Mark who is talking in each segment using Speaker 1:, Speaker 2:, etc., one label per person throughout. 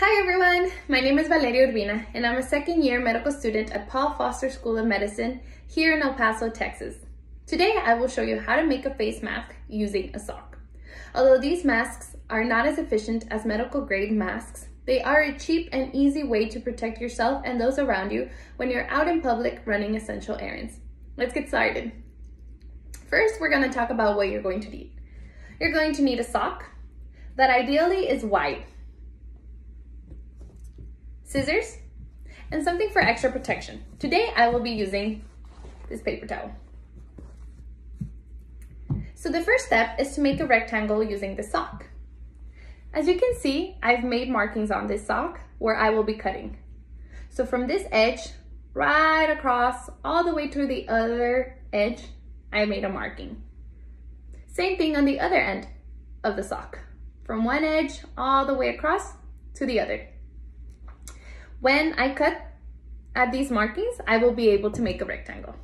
Speaker 1: Hi everyone, my name is Valeria Urbina and I'm a second-year medical student at Paul Foster School of Medicine here in El Paso, Texas. Today I will show you how to make a face mask using a sock. Although these masks are not as efficient as medical grade masks, they are a cheap and easy way to protect yourself and those around you when you're out in public running essential errands. Let's get started. First, we're going to talk about what you're going to need. You're going to need a sock that ideally is wide, scissors, and something for extra protection. Today I will be using this paper towel. So the first step is to make a rectangle using the sock. As you can see, I've made markings on this sock where I will be cutting. So from this edge right across all the way to the other edge, I made a marking. Same thing on the other end of the sock, from one edge all the way across to the other. When I cut at these markings, I will be able to make a rectangle.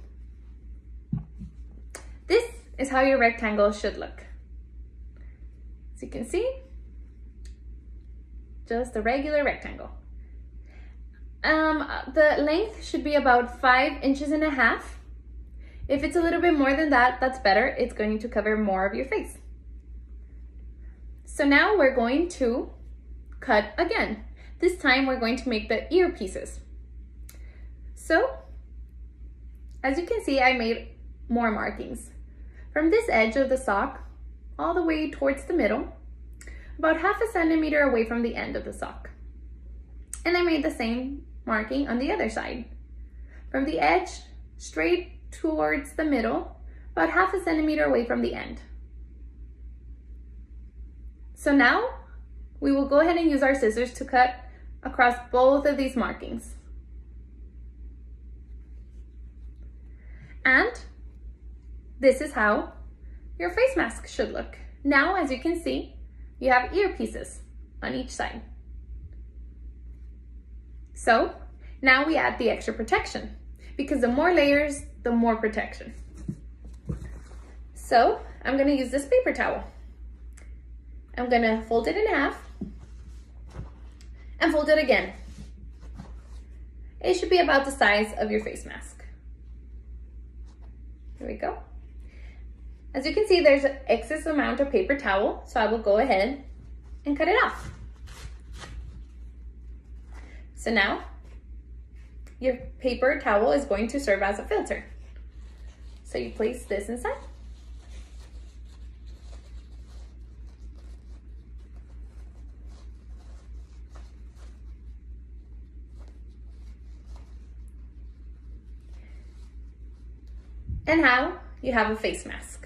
Speaker 1: This is how your rectangle should look. As you can see, just a regular rectangle. The length should be about 5.5 inches. If it's a little bit more than that, that's better. It's going to cover more of your face. So now we're going to cut again. This time we're going to make the ear pieces. So, as you can see, I made more markings. From this edge of the sock, all the way towards the middle, about 0.5 centimeter away from the end of the sock. And I made the same marking on the other side. From the edge, straight towards the middle, about 0.5 centimeter away from the end. So now, we will go ahead and use our scissors to cut across both of these markings. And this is how your face mask should look. Now, as you can see, you have ear pieces on each side. So now we add the extra protection, because the more layers, the more protection. So I'm gonna use this paper towel. I'm gonna fold it in half and fold it again. It should be about the size of your face mask. Here we go. As you can see, there's an excess amount of paper towel, so I will go ahead and cut it off. So now, your paper towel is going to serve as a filter. So you place this inside. And now you have a face mask.